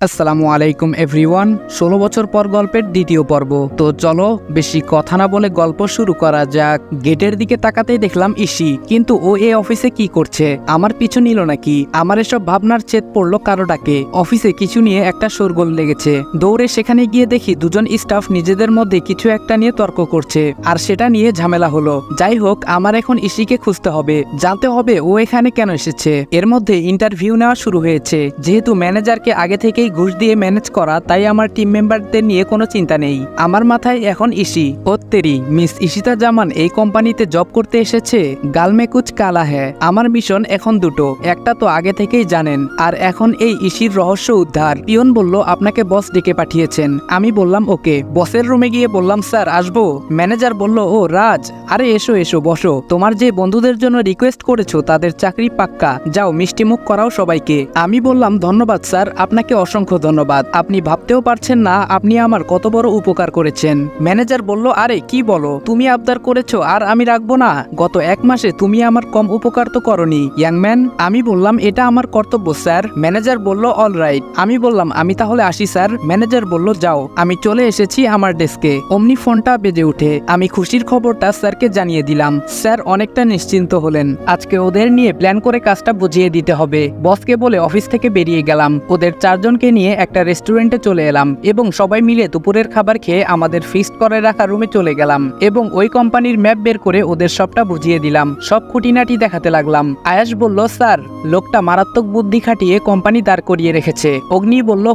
আসসালামু আলাইকুম এভরিওয়ান। ১৬ বছর পর গল্পের দ্বিতীয় পর্ব। তো চলো বেশি কথা না বলে গল্প শুরু করা যাক। গেটের দিকে তাকাতেই দেখলাম ইসি, কিন্তু ও এই অফিসে কি করছে? আমার পিছু নিল নাকি? আমার এসব ভাবনার চেত পড়লো কারোটাকে। অফিসে কিছু নিয়ে একটা শোরগোল লেগেছে। দৌড়ে সেখানে গিয়ে দেখি দুজন স্টাফ নিজেদের মধ্যে কিছু একটা নিয়ে তর্ক করছে, আর সেটা নিয়ে ঝামেলা হলো। যাই হোক, আমার এখন ইসিকে খুঁজতে হবে, জানতে হবে ও এখানে কেন এসেছে। এর মধ্যে ইন্টারভিউ নেওয়া শুরু হয়েছে। যেহেতু ম্যানেজারকে আগে থেকেই ঘুষ দিয়ে ম্যানেজ করা, তাই আমার টিম মেম্বারদের নিয়ে কোনো চিন্তা নেই। আমার মাথায় এখন ইসি। ওত্তেরি, মিস ইশিতা জামান এই কোম্পানিতে জব করতে এসেছে। গালমে কুচ কালা হ্যায়। আমার মিশন এখন দুটো, একটা তো আগে থেকেই জানেন, আর এখন এই ইসির রহস্য উদ্ধার। পিয়ন বলল আপনাকে বস ডেকে পাঠিয়েছেন। আমি বললাম ওকে। বসের রুমে গিয়ে বললাম স্যার আসবো? ম্যানেজার বলল ও রাজ, আরে এসো এসো বসো। তোমার যে বন্ধুদের জন্য রিকোয়েস্ট করেছো তাদের চাকরি পাক্কা, যাও মিষ্টি মুখ করাও সবাইকে। আমি বললাম ধন্যবাদ স্যার, আপনাকে অসংখ্য ধন্যবাদ। আপনি ভাবতেও পারছেন না আপনি আমার কত বড় উপকার করেছেন। ম্যানেজার বলল আরে কি বলো, তুমি আবদার করেছো আর আমি রাখবো না? গত 1 মাসে তুমি আমার কম উপকার তো করনি ইয়াংম্যান। আমি বললাম এটা আমার কর্তব্য স্যার। ম্যানেজার বলল অল রাইট। আমি বললাম আমি তাহলে আসি স্যার। ম্যানেজার বলল যাও। আমি চলে এসেছি আমার ডেস্কে। অমনি ফোনটা বেজে উঠে। আমি খুশির খবরটা স্যারকে জানিয়ে দিলাম। স্যার অনেকটা নিশ্চিন্ত হলেন। আজকে ওদের নিয়ে প্ল্যান করে কাজটা বুঝিয়ে দিতে হবে। বসকে বলে অফিস থেকে বেরিয়ে গেলাম। ওদের 4 জনকে নিয়ে একটা রেস্টুরেন্টে চলে এলাম এবং সবাই মিলে দুপুরের খাবার খেয়ে আমাদের ফিক্সড করে রাখা রুমে চলে গেলাম এবং ওই কোম্পানির ম্যাপ বের করে ওদের সবটা বুঝিয়ে দিলাম। সব খুঁটিনাটি দেখাতে লাগলাম। আয়াস বলল স্যার লোকটা মারাত্মক বুদ্ধি খাটিয়ে কোম্পানি দাঁড় করিয়ে রেখেছে। অগ্নি বলল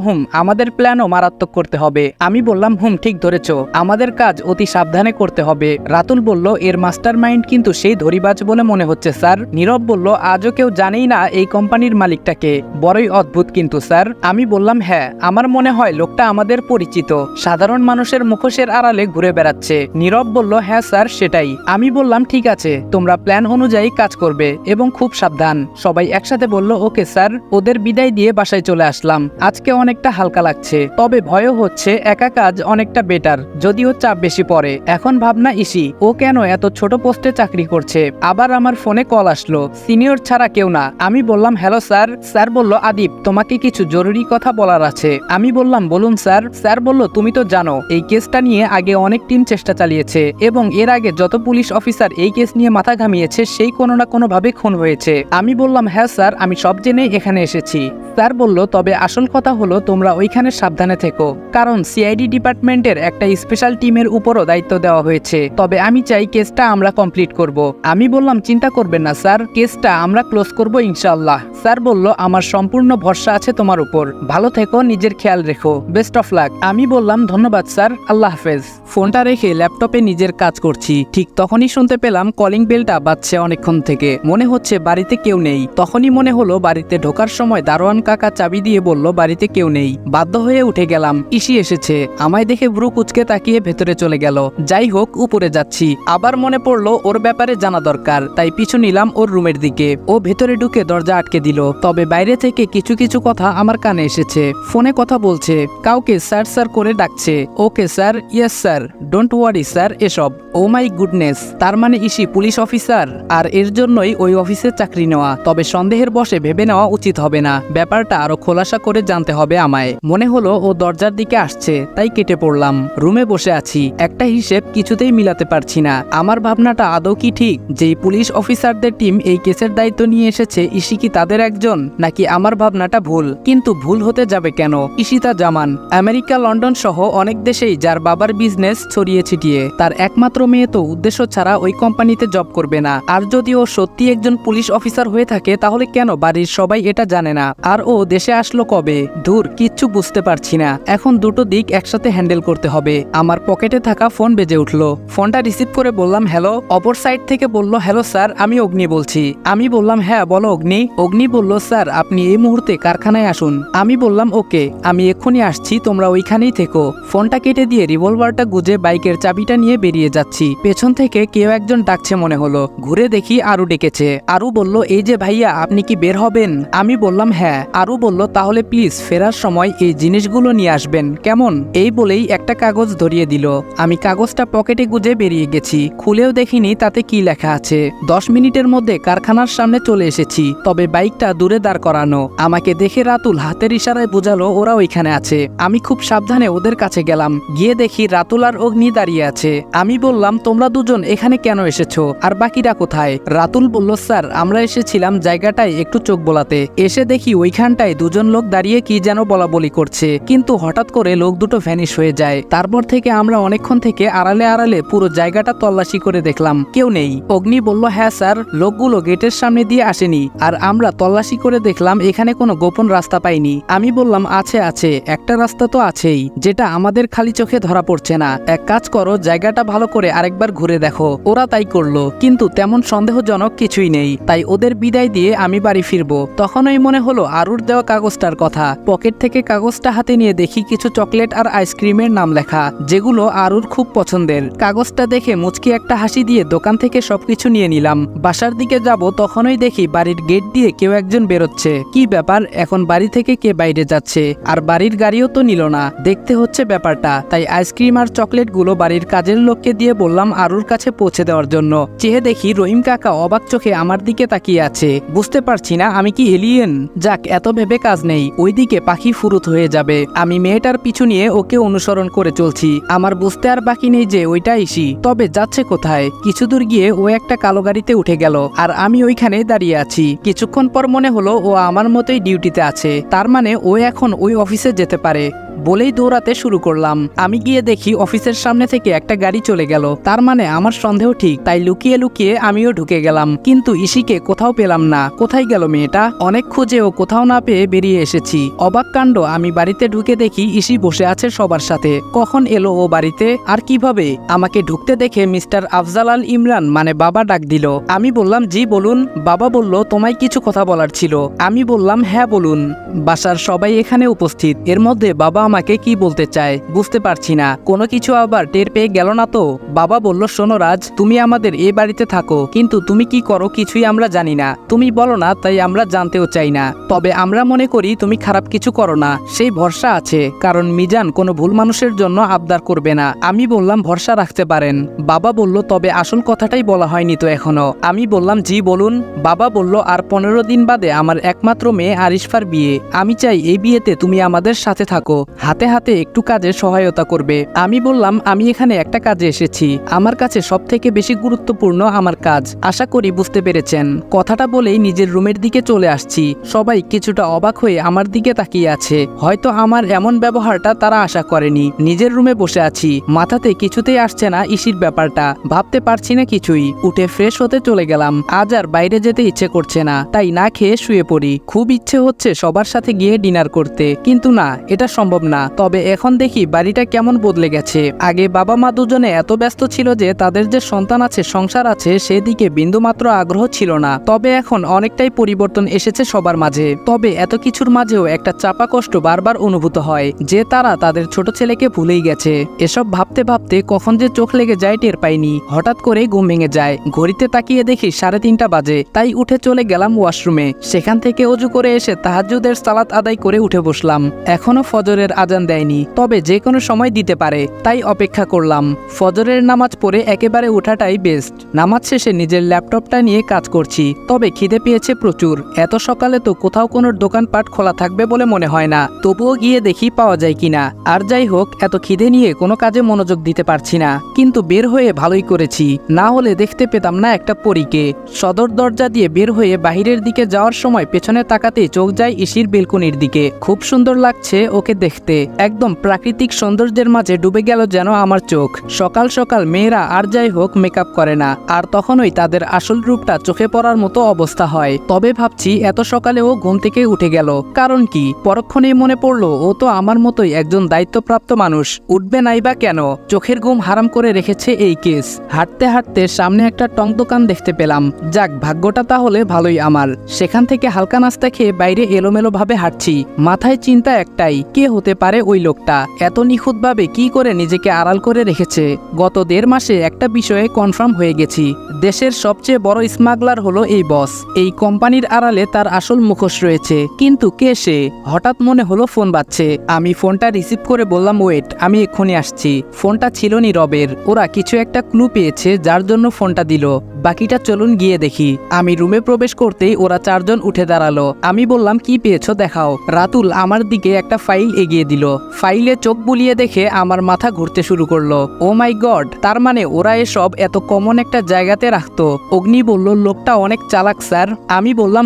আমাদের প্ল্যানও মারাত্মক করতে হবে। আমি বললাম ঠিক ধরেছ, আমাদের কাজ অতি সাবধানে করতে হবে। রাতুল বলল এর মাস্টার মাইন্ড কিন্তু সেই ধরিবাজ বলে মনে হচ্ছে স্যার। নীরব বলল আজও কেউ জানেই না এই কোম্পানির মালিকটাকে, বড়ই অদ্ভুত কিন্তু স্যার। আমি বললাম হ্যাঁ, আমার মনে হয় লোকটা আমাদের পরিচিত, সাধারণ মানুষের মুখোশের আড়ালে ঘুরে বেড়াচ্ছে। নীরব বলল হ্যাঁ স্যার সেটাই। আমি বললাম ঠিক আছে, তোমরা প্ল্যান অনুযায়ী কাজ করবে এবং খুব সাবধান। সবাই একসাথে বলল ওকে স্যার। ওদের বিদায় দিয়ে বাসায় চলে আসলাম। আজকে অনেকটা হালকা লাগছে, তবে ভয়ও হচ্ছে। একা কাজ অনেকটা বেটার, যদিও চাপ বেশি পড়ে। এখন ভাবনা ইসি, ও কেন এত ছোট পোস্টে চাকরি করছে? আবার আমার ফোনে কল আসলো, সিনিয়র ছাড়া কেউ না। আমি বললাম হ্যালো স্যার। স্যার বলল আদিপ তোমাকে কিছু জরুরি কথা বলার আছে। আমি বললাম বলুন স্যার। স্যার বলল তুমি তো জানো এই কেসটা নিয়ে আগে অনেক টিম চেষ্টা চালিয়েছে এবং এর আগে যত পুলিশ অফিসার এই কেস নিয়ে মাথা ঘামিয়েছে সেই কোনো না কোনো ভাবে খুন হয়েছে। আমি বললাম হ্যাঁ স্যার, আমি সব জেনেই এখানে এসেছি। স্যার বলল তবে আসল কথা হলো তোমরা ওইখানে সাবধানে থেকো, কারণ সিআইডি ডিপার্টমেন্টের একটা স্পেশাল টিমের উপরও দায়িত্ব দেওয়া হয়েছে। তবে আমি চাই কেসটা আমরা কমপ্লিট করব। আমি বললাম চিন্তা করবেন না স্যার, কেসটা আমরা ক্লোজ করব ইনশাআল্লাহ। স্যার বলল আমার সম্পূর্ণ ভরসা আছে তোমার উপর, ভালো থেকো, নিজের খেয়াল রেখো, বেস্ট অফ লাক। আমি বললাম ধন্যবাদ স্যার, আল্লাহ হাফেজ। ফোনটা রেখে ল্যাপটপে নিজের কাজ করছি। ঠিক তখনই শুনতে পেলাম কলিং বেলটা বাজছে অনেকক্ষণ থেকে। মনে হচ্ছে বাড়িতে কেউ নেই। তখনই মনে হলো বাড়িতে ঢোকার সময় দারোয়ান কাকা চাবি দিয়ে বলল বাড়িতে কেউ নেই। বাধ্য হয়ে উঠে গেলাম। ইসি এসেছে। আমায় দেখে ব্রু কুচকে তাকিয়ে ভেতরে চলে গেল। যাই হোক, উপরে যাচ্ছি। আবার মনে পড়লো ওর ব্যাপারে জানা দরকার, তাই পিছু নিলাম ওর রুমের দিকে। ও ভেতরে ঢুকে দরজা আটকে দিল, তবে বাইরে থেকে কিছু কিছু কথা আমার কানে এসেছে। ফোনে কথা বলছে, কাউকে স্যার স্যার করে ডাকছে। Okay sir, yes sir, don't worry sir, এসব। ও মাই গুডনেস, তার মানে ইসি পুলিশ অফিসার, আর এর জন্যই ওই অফিসে চাকরি নেওয়া। তবে সন্দেহের বশে ভেবে নেওয়া উচিত হবে না, ব্যাপারটা আরো খোলাসা করে জানতে হবে আমায়। মনে হলো ও দরজার দিকে আসছে, তাই কেটে পড়লাম। রুমে বসে আছি, একটা হিসেব কিছুতেই মিলাতে পারছি না। আমার ভাবনাটা আদৌ কি ঠিক? যেই পুলিশ অফিসারদের টিম এই কেসের দায়িত্ব নিয়ে এসেছে, ইসি কি তাদের একজন, নাকি আমার ভাবনাটা ভুল? কিন্তু ভুল হতে যাবে কেন? ইশিতা জামান আমেরিকা, লন্ডন সহ অনেক দেশেই যার বাবার বিজনেস ছড়িয়ে ছিটিয়ে। তার একমাত্র মেয়ে তো উদ্দেশ্য ছাড়া ওই কোম্পানিতে জব করবে না। আর যদি ও সত্যি একজন পুলিশ অফিসার হয়ে থাকে, তাহলে কেন বাড়ির সবাই এটা জানে না? আর ও দেশে আসলো কবে? ধুর, কিচ্ছু বুঝতে পারছি না। এখন দুটো দিক একসাথে হ্যান্ডেল করতে হবে। আমার পকেটে থাকা ফোন বেজে উঠলো। ফোনটা রিসিভ করে বললাম হ্যালো। অপর সাইড থেকে বলল হ্যালো স্যার, আমি অগ্নি বলছি। আমি বললাম হ্যাঁ বলো অগ্নি। অগ্নি বলল স্যার আপনি এই মুহূর্তে কারখানায় আসুন। আমি বললাম ওকে, আমি এক্ষুনি আসছি, তোমরা ওইখানেই থেকো। ফোনটা কেটে দিয়ে রিভলভারটা গুজে বাইকের চাবিটা নিয়ে বেরিয়ে যাচ্ছি। পেছন থেকে কেউ একজন ডাকছে মনে হলো। ঘুরে দেখি আরু ডেকেছে। আরু বলল এই যে ভাইয়া, আপনি কি বের হবেন? আমি বললাম হ্যাঁ। আরু বলল তাহলে প্লিজ ফেরার সময় এই জিনিসগুলো নিয়ে আসবেন, কেমন? এই বলেই একটা কাগজ ধরিয়ে দিল। আমি কাগজটা পকেটে গুজে বেরিয়ে গেছি। খুলেও দেখিনি তাতে কি লেখা আছে। 10 মিনিটের মধ্যে কারখানার সামনে চলে এসেছি, তবে বাইকটা দূরে দাঁড় করানো। আমাকে দেখে রাতুল হাতের ইশারা ইশারায় বোঝালো ওরা ওইখানে আছে। আমি খুব সাবধানে ওদের কাছে গেলাম, গিয়ে দেখি রাতুল আর অগ্নি দাঁড়িয়ে আছে। আমি বললাম, তোমরা দুজন এখানে কেন এসেছো, আর বাকিরা কোথায়? রাতুল বলল, স্যার আমরা এসেছিলাম জায়গাটায় একটু চোখ বোলাতে। এসে দেখি ওইখানটায় দুজন লোক দাঁড়িয়ে কি যেন বলা বলি করছে, কিন্তু হঠাৎ করে লোক দুটো ভ্যানিশ হয়ে যায়। তারপর থেকে আমরা অনেকক্ষণ থেকে আড়ালে আড়ালে পুরো জায়গাটা তল্লাশি করে দেখলাম, কেউ নেই। অগ্নি বলল, হ্যাঁ স্যার, লোকগুলো গেটের সামনে দিয়ে আসেনি, আর আমরা তল্লাশি করে দেখলাম এখানে কোনো গোপন রাস্তা পাইনি। আমি বললাম, আছে আছে, একটা রাস্তা তো আছেই, যেটা আমাদের খালি চোখে ধরা পড়ছে না। এক কাজ করো, জায়গাটা ভালো করে আরেকবার ঘুরে দেখো। ওরা তাই করলো, কিন্তু তেমন সন্দেহজনক কিছুই নেই। তাই ওদের বিদায় দিয়ে আমি বাড়ি ফিরবো। তখনই মনে হলো আরুর দেওয়া কাগজটার কথা। পকেট থেকে কাগজটা হাতে নিয়ে দেখি কিছু চকলেট আর আইসক্রিমের নাম লেখা, যেগুলো আরুর খুব পছন্দের। কাগজটা দেখে মুচকি একটা হাসি দিয়ে দোকান থেকে সবকিছু নিয়ে নিলাম। বাসার দিকে যাব, তখনই দেখি বাড়ির গেট দিয়ে কেউ একজন বেরোচ্ছে। কি ব্যাপার, এখন বাড়ি থেকে কে বাইরে যাচ্ছে? আর বাড়ির গাড়িও তো নিল না, দেখতে হচ্ছে ব্যাপারটা। তাই আইসক্রিম আর চকলেটগুলো বাড়ির কাজের লোককে দিয়ে বললাম আরুর কাছে পৌঁছে দেওয়ার জন্য। চেয়ে দেখি রহিম কাকা অবাক চোখে আমার দিকে তাকিয়ে আছে। বুঝতে পারছি না আমি কি এলিয়েন? যাক, এত ভেবে কাজ নেই, ওইদিকে পাখি ফুরুত হয়ে যাবে। আমি মেয়েটার পিছু নিয়ে ওকে অনুসরণ করে চলছি। আমার বুঝতে আর বাকি নেই যে ওইটা ইসি, তবে যাচ্ছে কোথায়। কিছু দূর গিয়ে ও একটা কালো গাড়িতে উঠে গেল, আর আমি ওইখানে দাঁড়িয়ে আছি। কিছুক্ষণ পর মনে হলো ও আমার মতোই ডিউটিতে আছে, তার মানে ও এখন ওই অফিসে যেতে পারে। বলেই দৌড়াতে শুরু করলাম। আমি গিয়ে দেখি অফিসের সামনে থেকে একটা গাড়ি চলে গেল, তার মানে আমার সন্দেহ ঠিক। তাই লুকিয়ে লুকিয়ে আমিও ঢুকে গেলাম, কিন্তু ইসিকে কোথাও পেলাম না। কোথায় গেল মেয়েটা? অনেক খুঁজে ও কোথাও না পেয়ে বেরিয়ে এসেছি। অবাক কাণ্ড, আমি বাড়িতে ঢুকে দেখি ইসি বসে আছে সবার সাথে। কখন এলো ও বাড়িতে, আর কিভাবে? আমাকে ঢুকতে দেখে মিস্টার আফজাল আল ইমরান মানে বাবা ডাক দিল। আমি বললাম, জি বলুন। বাবা বলল, তোমায় কিছু কথা বলার ছিল। আমি বললাম, হ্যাঁ বলুন। বাসার সবাই এখানে উপস্থিত, এর মধ্যে বাবা আমাকে কি বলতে চায় বুঝতে পারছি না। কোনো কিছু আবার টের পেয়ে গেল না তো? বাবা বলল, শোনো রাজ, তুমি আমাদের এই বাড়িতে থাকো, কিন্তু তুমি কি করো কিছুই আমরা জানি না। তুমি বলো না, তাই আমরা জানতেও চাই না। তবে আমরা মনে করি তুমি খারাপ কিছু করো না, সেই ভরসা আছে, কারণ মিজান কোনো ভুল মানুষের জন্য আবদার করবে না। আমি বললাম, ভরসা রাখতে পারেন। বাবা বলল, তবে আসল কথাটাই বলা হয়নি তো এখনো। আমি বললাম, জি বলুন। বাবা বলল, আর 15 দিন বাদে আমার একমাত্র মেয়ে আরিশফার বিয়ে। আমি চাই এই বিয়েতে তুমি আমাদের সাথে থাকো, হাতে হাতে একটু কাজে সহায়তা করবে। আমি বললাম, আমি এখানে একটা কাজে এসেছি, আমার কাছে সবথেকে বেশি গুরুত্বপূর্ণ আমার কাজ। আশা করি বুঝতে পেরেছেন। কথাটা বলেই নিজের রুমের দিকে চলে আসছি। সবাই কিছুটা অবাক হয়ে আমার দিকে তাকিয়ে আছে, হয়তো আমার এমন ব্যবহারটা তারা আশা করেনি। নিজের রুমে বসে আছি, মাথাতে কিছুতেই আসছে না ইসির ব্যাপারটা, ভাবতে পারছি না কিছুই। উঠে ফ্রেশ হতে চলে গেলাম। আজ আর বাইরে যেতে ইচ্ছে করছে না, তাই না খেয়ে শুয়ে পড়ি। খুব ইচ্ছে হচ্ছে সবার সাথে গিয়ে ডিনার করতে, কিন্তু না, এটা সম্ভব না। তবে এখন দেখি বাড়িটা কেমন বদলে গেছে। আগে বাবা মা দুজনে এত ব্যস্ত ছিল যে তাদের যে সন্তান আছে, সংসার আছে, সেদিকে বিন্দুমাত্র আগ্রহ ছিল না। তবে এখন অনেকটাই পরিবর্তন এসেছে সবার মাঝে। তবে এত কিছুর মাঝেও একটা চাপা কষ্ট বারবার অনুভূত হয়, যে তারা তাদের ছোট ছেলেকে ভুলেই গেছে। এসব ভাবতে ভাবতে কখন যে চোখ লেগে যায় টের পাইনি। হঠাৎ করে ঘুম ভেঙে যায়। ঘড়িতে তাকিয়ে দেখি 3:30 বাজে। তাই উঠে চলে গেলাম ওয়াশরুমে। সেখান থেকে ওযু করে এসে তাহাজ্জুদের সালাত আদায় করে উঠে বসলাম। এখনো ফজরের আজান দেয়নি, তবে যে কোনো সময় দিতে পারে, তাই অপেক্ষা করলাম। ফজরের নামাজ পড়ে একেবারে ওঠাটাই বেস্ট। নামাজ শেষে নিজের ল্যাপটপটা নিয়ে কাজ করছি, তবে খিদে পেয়েছে প্রচুর। এত সকালে তো কোথাও কোনো দোকানপাট খোলা থাকবে বলে মনে হয় না, তবুও গিয়ে দেখি পাওয়া যায় কিনা। আর যাই হোক, এত খিদে নিয়ে কোনো কাজে মনোযোগ দিতে পারছি না, কিন্তু বের হয়ে ভালোই করেছি, না হলে দেখতে পেতাম না একটা পরীকে। সদর দরজা দিয়ে বের হয়ে বাহিরের দিকে যাওয়ার সময় পেছনে তাকাতেই চোখ যায় ইসির বেলকনির দিকে। খুব সুন্দর লাগছে ওকে দেখতে, একদম প্রাকৃতিক সৌন্দর্যের মাঝে ডুবে গেল যেন আমার চোখ। সকাল সকাল মেয়েরা আর যাই হোক মেকআপ করে না, আর তখনই তাদের আসল রূপটা চোখে পড়ার মতো অবস্থা হয়। তবে ভাবছি এত সকালে ও ঘুম থেকে উঠে গেল, কারণ কি? পরক্ষণেই মনে পড়লো ও তো আমার মতোই একজন দায়িত্বপ্রাপ্ত মানুষ, উঠবে নাই বা কেন? চোখের ঘুম হারাম করে রেখেছে এই কেস। হাঁটতে হাঁটতে সামনে একটা টং দোকান দেখতে পেলাম। যাক, ভাগ্যটা তাহলে ভালোই আমার। সেখান থেকে হালকা নাস্তা খেয়ে বাইরে এলোমেলো ভাবে হাঁটছি। মাথায় চিন্তা একটাই, কে হতে পারে ওই লোকটা? এত নিখুঁতভাবে কি করে নিজেকে আড়াল করে রেখেছে? গত 1.5 মাসে একটা বিষয়ে কনফার্ম হয়ে গেছি, দেশের সবচেয়ে বড় স্মাগলার হলো এই বস। এই কোম্পানির আড়ালে তার আসল মুখোশ রয়েছে, কিন্তু কে সে? হঠাৎ মনে হলো ফোন বাজছে। আমি ফোনটা রিসিভ করে বললাম, ওয়েট, আমি এক্ষুনি আসছি। ফোনটা ছিল নীরবের। ওরা কিছু একটা ক্লু পেয়েছে যার জন্য ফোনটা দিল। বাকিটা চলুন গিয়ে দেখি। আমি রুমে প্রবেশ করতেই ওরা 4 জন উঠে দাঁড়ালো। আমি বললাম কি পেয়েছো দেখাও। রাতুল আমার দিকে একটা ফাইল এগিয়ে দিল। ফাইলে চোখ বুলিয়ে দেখে আমার মাথা ঘুরতে শুরু করলো। ও মাই গড, তার মানে ওরা এসব এত কমন একটা জায়গাতে রাখতো। অগ্নি বলল লোকটা অনেক চালাক স্যার। আমি বললাম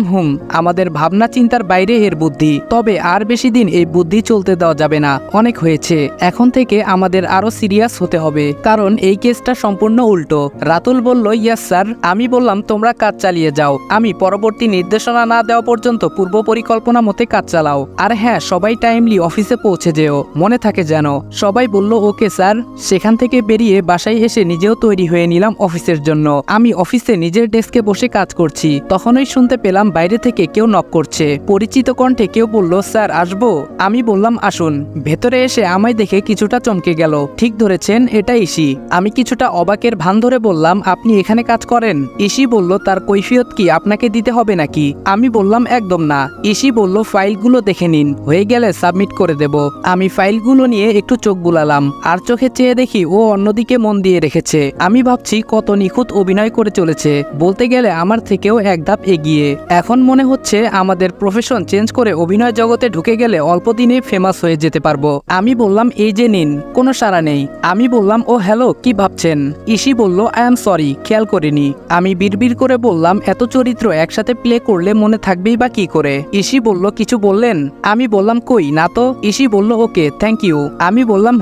আমাদের ভাবনা চিন্তার বাইরে এর বুদ্ধি। তবে আর বেশি দিন এই বুদ্ধি চলতে দেওয়া যাবে না, অনেক হয়েছে। এখন থেকে আমাদের আরো সিরিয়াস হতে হবে, কারণ এই কেসটা সম্পূর্ণ উল্টো। রাতুল বলল ইয়েস স্যার। আমি বললাম তোমরা কাজ চালিয়ে যাও, আমি পরবর্তী নির্দেশনা না দেওয়া পর্যন্ত পূর্ব পরিকল্পনা মতে কাজ চালাও। আর হ্যাঁ, সবাই টাইমলি অফিসে পৌঁছে যেও, মনে থাকে যেন। সবাই বলল ওকে স্যার। সেখান থেকে বেরিয়ে বাসায় এসে নিজেও তৈরি হয়ে নিলাম অফিসের জন্য। আমি অফিসে নিজের ডেস্কে বসে কাজ করছি, তখনই শুনতে পেলাম বাইরে থেকে কেউ নক করছে। পরিচিত কণ্ঠে কেউ বলল স্যার আসবো। আমি বললাম আসুন। ভেতরে এসে আমায় দেখে কিছুটা চমকে গেল। ঠিক ধরেছেন, এটা ইসি। আমি কিছুটা অবাকের ভান ধরে বললাম আপনি এখানে কাজ করেন? ইসি বলল তার কৈফিয়ত কি আপনাকে দিতে হবে নাকি? আমি বললাম একদম না। ইসি বলল ফাইলগুলো দেখে নিন, হয়ে গেলে সাবমিট করে দেব। আমি ফাইলগুলো নিয়ে একটু চোখ বুলালাম, আর চোখে চেয়ে দেখি ও অন্যদিকে মন দিয়ে রেখেছে। আমি ভাবছি কত নিখুঁত অভিনয় করে চলেছে, বলতে গেলে আমার থেকেও এক ধাপ এগিয়ে। এখন মনে হচ্ছে আমাদের প্রফেশন চেঞ্জ করে অভিনয় জগতে ঢুকে গেলে অল্প দিনে ফেমাস হয়ে যেতে পারবো। আমি বললাম এই যে নিন। কোনো সাড়া নেই। আমি বললাম ও হ্যালো, কি ভাবছেন? ইসি বলল আই এম সরি, খেয়াল করিনি। আমি বিড়বিড় করে বললাম এত চরিত্র একসাথে প্লে করলে মনে থাকবেই বা কি করে? ইসি বলল কিছু বললেন? আমি বললাম কই না তো। ইসি বলল ওকে থ্যাংক ইউ। আমি বললাম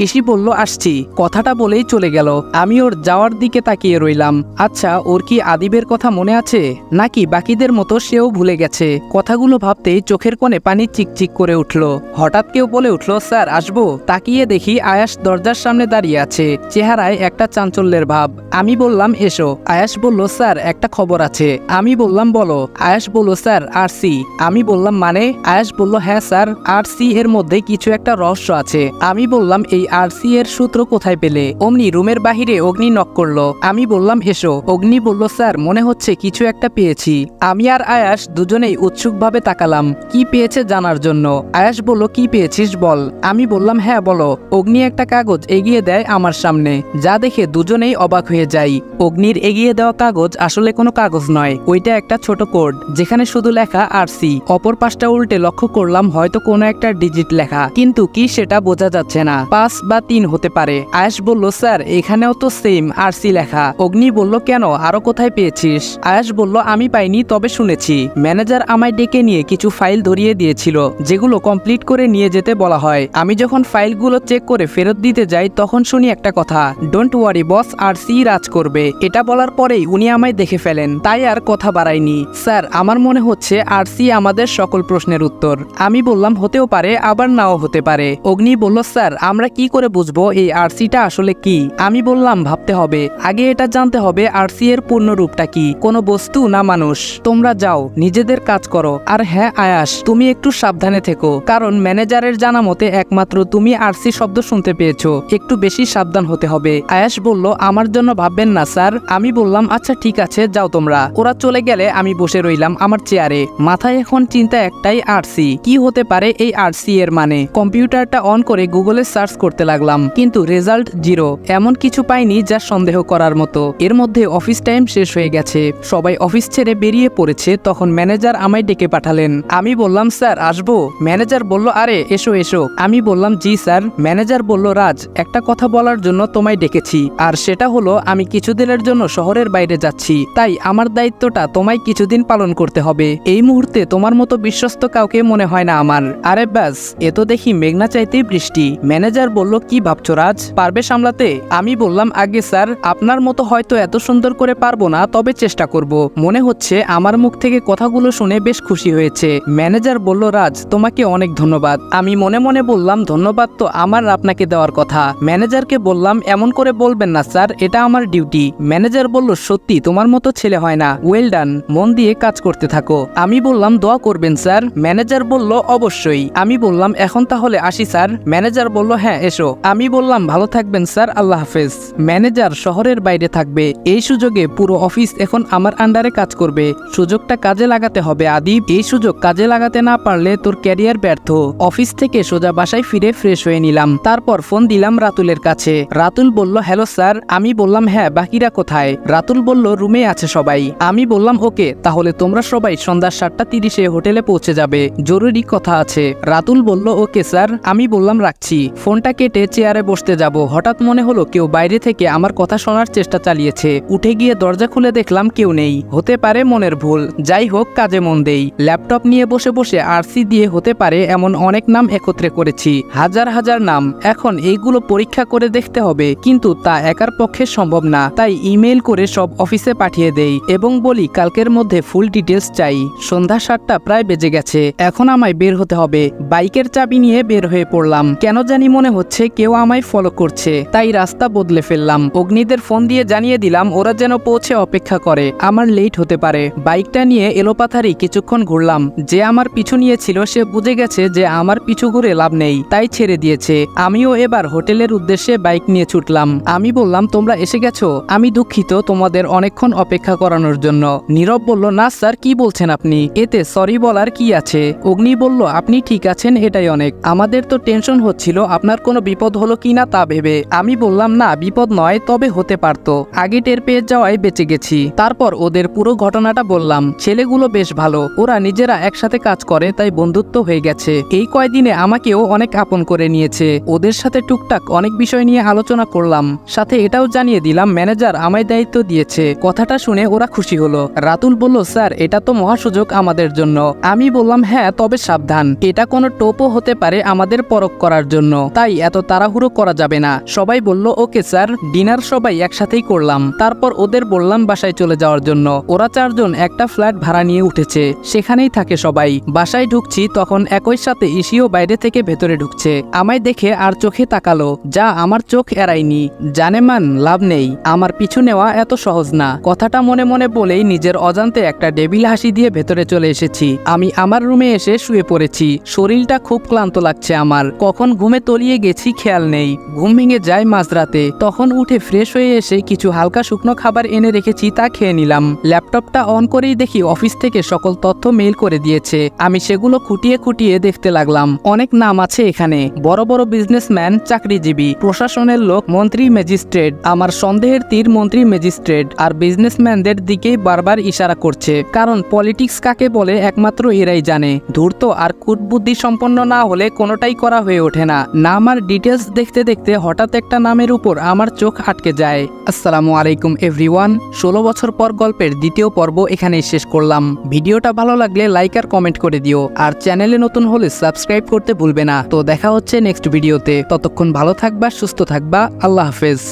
ইসি বলল আসছি। কথাটা বলেই চলে গেল। আমি ওর যাওয়ার দিকে তাকিয়ে রইলাম। আচ্ছা, ওর কি আদিবের কথা মনে আছে, নাকি বাকিদের মতো সেও ভুলে গেছে? কথাগুলো ভাবতেই চোখের কোণে পানি চিকচিক করে উঠল। হঠাৎ কেউ বলে উঠল স্যার আসবো। তাকিয়ে দেখি আয়াস দরজার সামনে দাঁড়িয়ে আছে, চেহারায় একটা চাঞ্চল্যের ভাব। আমি বললাম এসো। আয়াস বলল স্যার একটা খবর আছে। আমি বললাম বলো। আয়াস বলল স্যার আরসি। আমি বললাম মানে? আয়াস বলল হ্যাঁ স্যার, আরসি এর মধ্যে কিছু একটা রহস্য আছে। আমি বললাম এই আরসি এর সূত্র কোথায় পেলে? অমনি রুমের বাহিরে অগ্নি নক করলো। আমি বললাম এসো। অগ্নি বলল স্যার মনে হচ্ছে কিছু একটা পেয়েছি। আমি আর আয়াস দুজনেই উৎসুকভাবে তাকালাম কি পেয়েছে জানার জন্য। আয়াস বলল কি পেয়েছিস বল। আমি বললাম হ্যাঁ বলো। অগ্নি একটা কাগজ এগিয়ে দেয় আমার সামনে, যা দেখে দুজনেই অবাক হয়ে যাই। অগ্নির এগিয়ে দেওয়া কাগজ আসলে কোনো কাগজ নয়, ওইটা একটা ছোট কোড, যেখানে শুধু লেখা আরসি। অপর পাশটা উল্টে লক্ষ্য করলাম হয়তো কোনো একটা ডিজিট লেখা, কিন্তু কি সেটা বোঝা যাচ্ছে না। 5 বা 3 হতে পারে। আয়াস বলল স্যার এখানেও তো সেম আরসি লেখা। অগ্নি বলল কেন, আরো কোথায় পেয়েছিস? আয়াস বলল আমি পাইনি, তবে শুনেছি ম্যানেজার আমায় ডেকে নিয়ে কিছু ফাইল ধরিয়ে দিয়েছিল, যেগুলো কমপ্লিট করে নিয়ে যেতে বলা হয়। আমি যখন ফাইলগুলো চেক করে ফেরত দিতে যাই তখন শুনি একটা কথা, ডোন্ট ওয়ারি বস, আরসি রাজ করবে। এটা বলার পরেই উনি আমায় দেখে ফেলেন, তাই আর কথা বাড়াইনি। স্যার আমার মনে হচ্ছে আরসি আমাদের সকল প্রশ্নের উত্তর। আমি বললাম হতেও পারে, আবার নাও হতে পারে। অগ্নি বলল স্যার আমরা কি করে বুঝবো এই আরসিটা আসলে কি? আমি বললাম ভাবতে হবে, আগে এটা জানতে হবে আরসি এর পূর্ণ রূপটা কি, কোনো বস্তু না মানুষ। তোমরা যাও নিজেদের কাজ করো। আর হ্যাঁ আয়াস, তুমি একটু সাবধানে থেকো, কারণ ম্যানেজারের জানা মতে একমাত্র তুমি আরসি শব্দ শুনতে পেয়েছো, একটু বেশি সাবধান হতে হবে। আয়াস বলল আমার জন্য ভাববেন না স্যার। আমি বললাম আচ্ছা ঠিক আছে যাও তোমরা। ওরা চলে গেলে আমি বসে রইলাম আমার চেয়ারে। মাথায় এখন চিন্তা একটাই, আরসি কি হতে পারে? এই আরসি এর মানে? কম্পিউটারটা অন করে গুগলে সার্চ করতে লাগলাম, কিন্তু রেজাল্ট 0। এমন কিছু পাইনি যা সন্দেহ করার মতো। এর মধ্যে অফিস টাইম শেষ হয়ে গেছে, সবাই অফিস ছেড়ে বেরিয়ে পড়েছে। তখন ম্যানেজার আমায় ডেকে পাঠালেন। আমি বললাম স্যার আসবো। ম্যানেজার বলল আরে এসো এসো। আমি বললাম জি স্যার। ম্যানেজার বলল রাজ, একটা কথা বলার জন্য তোমায় ডেকেছি, আর সেটা হলো আমি কিছুদিনের জন্য শহরের বাইরে যাচ্ছি, তাই আমার দায়িত্বটা তোমায় কিছুদিন পালন করতে হবে। এই মুহূর্তে তোমার মতো বিশ্বস্ত কাউকে মনে হয় না আমার। আরে ব্যাস, এ তো দেখি মেঘনা চাইতেই বৃষ্টি। ম্যানেজার বলল কি ভাবছো রাজ, পারবে সামলাতে? আমি বললাম আগে স্যার, আপনার মতো হয়তো এত সুন্দর করে পারবো না, তবে চেষ্টা করব। মনে হচ্ছে আমার মুখ থেকে কথাগুলো শুনে বেশ খুশি হয়েছে। ম্যানেজার বলল রাজ তোমাকে অনেক ধন্যবাদ। আমি মনে মনে বললাম ধন্যবাদ তো আমার আপনাকে দেওয়ার কথা। ম্যানেজারকে বললাম এমন করে বলবেন না স্যার, এটা আমার ডিউটি। ম্যানেজার বলল সত্যি তোমার মতো ছেলে হয় না, ওয়েল ডান, মন দিয়ে কাজ করতে থাকো। আমি বললাম দোয়া করবেন স্যার। ম্যানেজার বলল অবশ্যই। আমি বললাম এখন তাহলে আসি স্যার। ম্যানেজার বলল হ্যাঁ এসো। আমি বললাম ভালো থাকবেন স্যার, আল্লাহ হাফেজ। ম্যানেজার শহরের বাইরে থাকবে, এই সুযোগে পুরো অফিস এখন আমার আন্ডারে কাজ করবে। সুযোগটা কাজে লাগাতে হবে আদিব, এই সুযোগ কাজে লাগাতে না পারলে তোর ক্যারিয়ার ব্যর্থ। অফিস থেকে সোজা বাসায় ফিরে ফ্রেশ হয়ে নিলাম, তারপর ফোন দিলাম রাতুলের কাছে। রাতুল বলল হ্যালো স্যার। আমি বললাম হ্যাঁ, বাকিরা কোথায়? রাতুল বলল রুমে আছে সবাই। আমি বললাম ওকে, তাহলে তোমরা সবাই সন্ধ্যা 7:30-এ হোটেলে পৌঁছে যাবে, জরুরি কথা আছে। রাতুল বলল ওকে স্যার। আমি বললাম রাখছি। ফোনটা কেটে চেয়ারে বসতে যাব, হঠাৎ মনে হলো কেউ বাইরে থেকে আমার কথা শোনার চেষ্টা চালিয়েছে। উঠে গিয়ে দরজা খুলে দেখলাম কেউ নেই। হতে পারে মনের ভুল, যাই হোক কাজে মন দেই। ল্যাপটপ নিয়ে বসে বসে আরসি দিয়ে হতে পারে এমন অনেক নাম একত্রে করেছি, হাজার হাজার নাম। এখন এইগুলো পরীক্ষা করে দেখতে হবে, কিন্তু তা একার পক্ষে সম্ভব না। তাই ইমেল করে সব অফিসে পাঠিয়ে দেই এবং বলি কালকের মধ্যে ফুল ডিটেলস চাই। সন্ধ্যা 7টা প্রায় বেজে গেছে, এখন আমায় বের হতে হবে। বাইকের চাবি নিয়ে বের হয়ে পড়লাম। কেন জানি মনে হচ্ছে কেউ আমায় ফলো করছে, তাই রাস্তা বদলে ফেললাম। অগ্নিদের ফোন দিয়ে জানিয়ে দিলাম ওরা যেন পৌঁছে অপেক্ষা করে, আমার লেট হতে পারে। বাইকটা নিয়ে এলোপাথারি কিছুক্ষণ ঘুরলাম। যে আমার পিছু নিয়েছিল সে বুঝে গেছে যে আমার পিছু ঘুরে লাভ নেই, তাই ছেড়ে দিয়েছে। আমিও এবার হোটেলের উদ্দেশ্যে বাইক নিয়ে ছুটলাম। আমি বললাম তোমরা এসে গেছো, আমি দুঃখিত তোমাদের অনেকক্ষণ অপেক্ষা করানোর জন্য। নীরব বলল না স্যার, কি বলছেন আপনি, এতে সরি বলার কি আছে। অগ্নি বলল আপনি ঠিক আছেন, এটাই অনেক। আমাদের তো টেনশন হচ্ছিল আপনার কোনো বিপদ হলো কিনা তা ভেবে। আমি বললাম না বিপদ নয়, তবে হতে পারতো, আগে টের পেয়ে যাওয়ায় বেঁচে গেছি। তারপর ওদের পুরো ঘটনাটা বললাম। ছেলেগুলো বেশ ভালো, ওরা নিজেরা একসাথে কাজ করে, তাই বন্ধুত্ব হয়ে গেছে। এই কয়দিনে আমাকেও অনেক আপন করে নিয়েছে। ওদের সাথে টুকটাক অনেক বিষয় নিয়ে আলোচনা করলাম, সাথে এটাও জানিয়ে দিলাম ম্যানেজার আমায় দায়িত্ব দিয়েছে। কথাটা শুনে ওরা খুশি হলো। রাতুল বলল স্যার এটা তো মহাসুযোগ আমাদের জন্য। আমি বললাম হ্যাঁ, তবে সাবধান, এটা কোনো টোপও হতে পারে আমাদের পরখ করার জন্য, তাই এত তাড়াহুড়ো করা যাবে না। সবাই বলল ওকে স্যার। ডিনার সবাই একসাথেই করলাম, তারপর ওদের বললাম বাসায় চলে যাওয়ার জন্য। ওরা 4 জন একটা ফ্ল্যাট ভাড়া নিয়ে উঠেছে, সেখানেই থাকে সবাই। বাসায় ঢুকছি তখন একই সাথে ইসিও বাইরে থেকে ভেতরে ঢুকছে। আমায় দেখে আর চোখে তাকালো, যা আমার চোখ এড়ায়নি। জানেমান লাভ নেই, আমার পিছু নেওয়া এত সহজ না। কথাটা মনে মনে বলেই নিজের অজান্তে একটা ডেবিল হাসি দিয়ে ভেতরে চলে এসেছি। আমি আমার রুমে এসে শুয়ে পড়েছি। শরীরটা খুব ক্লান্ত লাগছে আমার, কখন ঘুমে তলিয়ে গেছি খেয়াল নেই। ঘুম ভেঙে যায় মাঝরাতে, তখন উঠে ফ্রেশ হয়ে এসে কিছু হালকা শুকনো খাবার এনে রেখেছি, তা খেয়ে নিলাম। ল্যাপটপটা অন করেই দেখি অফিস থেকে সকল তথ্য মেইল করে দিয়েছে। আমি সেগুলো খুঁটিয়ে খুঁটিয়ে দেখতে লাগলাম। অনেক নাম আছে এখানে, বড় বড় বিজনেসম্যান, চাকরিজীবী, প্রশাসনের লোক, মন্ত্রী, ম্যাজিস্ট্রেট। আমার সন্দেহের তীর মন্ত্রী, ম্যাজিস্ট্রেট আর বিজনেসম্যানদের দিকেই বারবার ইশারা করছে, কারণ পলিটিক্স কাকে বলে একমাত্র এরাই জানে। ধূর্ত আর কুটবুদ্ধি সম্পন্ন না হলে কোনোটাই করা হয়ে ওঠে না। নাম আর ডিটেলস দেখতে দেখতে হঠাৎ একটা নামের উপর আমার চোখ আটকে যায়। আসসালামু আলাইকুম এভরিওয়ান। 16 বছর পর গল্পের দ্বিতীয় পর্ব এখানেই শেষ করলাম। ভিডিওটা ভালো লাগলে লাইক আর কমেন্ট করে দিও, আর চ্যানেলে নতুন হলে সাবস্ক্রাইব করতে ভুলবে না। তো দেখা হচ্ছে নেক্সট ভিডিওতে, ততক্ষণ ভালো থাকবা, সুস্থ থাকবা, আল্লাহ হাফেজ।